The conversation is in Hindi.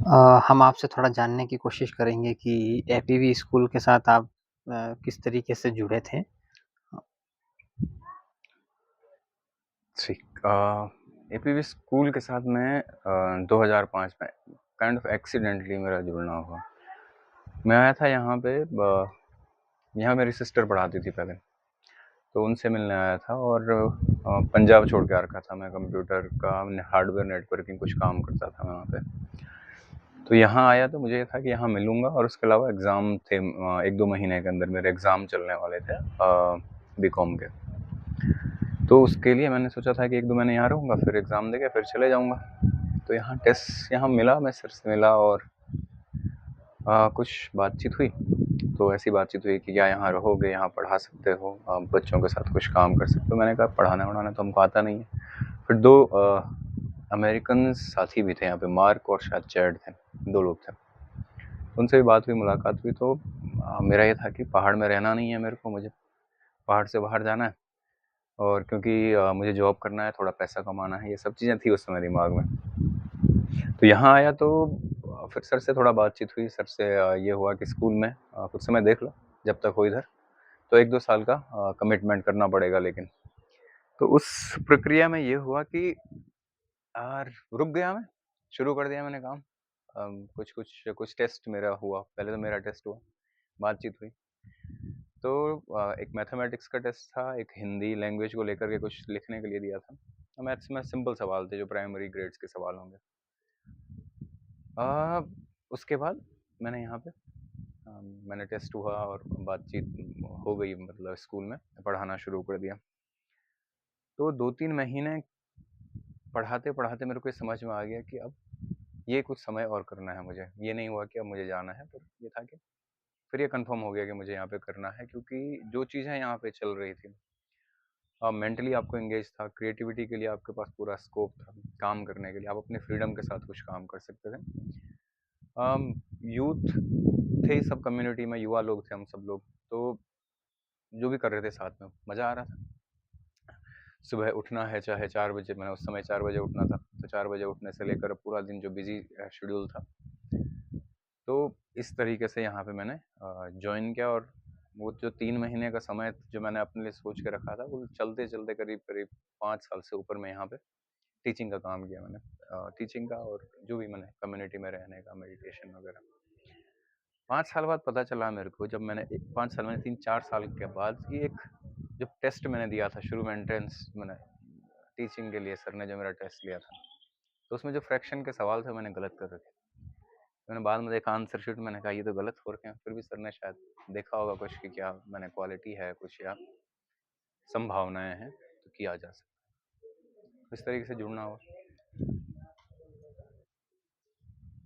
हम आपसे थोड़ा जानने की कोशिश करेंगे कि एपीवी स्कूल के साथ आप किस तरीके से जुड़े थे? ठीक। एपीवी स्कूल के साथ मैं 2005 में काइंड ऑफ एक्सीडेंटली मेरा जुड़ना हुआ। मैं आया था यहाँ पे, यहाँ मेरी सिस्टर पढ़ाती थी पहले, तो उनसे मिलने आया था और पंजाब छोड़ के आ रखा था। मैं कंप्यूटर का हार्डवेयर नेटवर्किंग कुछ काम करता था मैं वहाँ पे। तो यहाँ आया तो मुझे ये था कि यहाँ मिलूँगा, और उसके अलावा एग्ज़ाम थे 1-2 महीने के अंदर मेरे एग्ज़ाम चलने वाले थे बीकॉम के। तो उसके लिए मैंने सोचा था कि 1-2 महीने यहाँ रहूँगा, फिर एग्ज़ाम देके फिर चले जाऊँगा। तो यहाँ टेस्ट यहाँ मिला, मैं सर से मिला और कुछ बातचीत हुई। तो ऐसी बातचीत हुई कि क्या यहाँ रहोगे, यहाँ पढ़ा सकते हो, बच्चों के साथ कुछ काम कर सकते हो। मैंने कहा पढ़ाना-वढ़ाना तो हमको आता नहीं है। फिर 2 अमेरिकन साथी भी थे यहाँ पे, मार्क और शायद चैड थे, 2 लोग थे। उनसे भी बात हुई, मुलाकात हुई। तो मेरा ये था कि पहाड़ में रहना नहीं है मेरे को, मुझे पहाड़ से बाहर जाना है, और क्योंकि मुझे जॉब करना है, थोड़ा पैसा कमाना है, ये सब चीज़ें थी उस समय दिमाग में। तो यहाँ आया तो फिर सर से थोड़ा बातचीत हुई। सर से ये हुआ कि स्कूल में कुछ समय देख लो, जब तक हो इधर, तो 1-2 साल का कमिटमेंट करना पड़ेगा लेकिन। तो उस प्रक्रिया में ये हुआ कि रुक गया मैं, शुरू कर दिया मैंने काम। कुछ टेस्ट मेरा हुआ, पहले तो मेरा टेस्ट हुआ, बातचीत हुई। तो एक मैथमेटिक्स का टेस्ट था, एक हिंदी लैंग्वेज को लेकर के कुछ लिखने के लिए दिया था। मैथ्स में सिंपल सवाल थे, जो प्राइमरी ग्रेड्स के सवाल होंगे। उसके बाद मैंने यहाँ पे मैंने टेस्ट हुआ और बातचीत हो गई, मतलब स्कूल में पढ़ाना शुरू कर दिया। तो 2-3 महीने पढ़ाते-पढ़ाते मेरे को ये समझ में आ गया कि अब ये कुछ समय और करना है मुझे। ये नहीं हुआ कि अब मुझे जाना है, पर ये था कि फिर ये कन्फर्म हो गया कि मुझे यहाँ पे करना है, क्योंकि जो चीज़ें यहाँ पे चल रही थी, मेंटली आपको एंगेज था, क्रिएटिविटी के लिए आपके पास पूरा स्कोप था, काम करने के लिए आप अपने फ्रीडम के साथ कुछ काम कर सकते थे। यूथ थे सब, कम्युनिटी में युवा लोग थे हम सब लोग, तो जो भी कर रहे थे साथ में मज़ा आ रहा था। सुबह उठना है चाहे 4 बजे, मैंने उस समय 4 बजे उठना था, तो 4 बजे उठने से लेकर पूरा दिन जो बिजी शेड्यूल था, तो इस तरीके से यहाँ पे मैंने ज्वाइन किया। और वो जो 3 महीने का समय जो मैंने अपने लिए सोच के रखा था, वो चलते चलते करीब करीब 5 साल से ऊपर मैं यहाँ पे टीचिंग का काम किया मैंने। टीचिंग का, और जो भी मैंने कम्युनिटी में रहने का, मेडिटेशन वगैरह। 5 साल बाद पता चला मेरे को, जब मैंने 5 साल में 3-4 साल के बाद, कि एक जो टेस्ट मैंने दिया था शुरू में, एंट्रेंस मैंने टीचिंग के लिए, सर ने जो मेरा टेस्ट लिया था, तो उसमें जो फ्रैक्शन के सवाल थे मैंने गलत कर रखे। मैंने बाद में देखा आंसर शीट, मैंने कहा ये तो गलत हो रखे हैं। फिर भी सर ने शायद देखा होगा कुछ कि क्या मैंने क्वालिटी है कुछ, या संभावनाएं हैं, तो किया जा सकता है। इस तरीके से जुड़ना हुआ।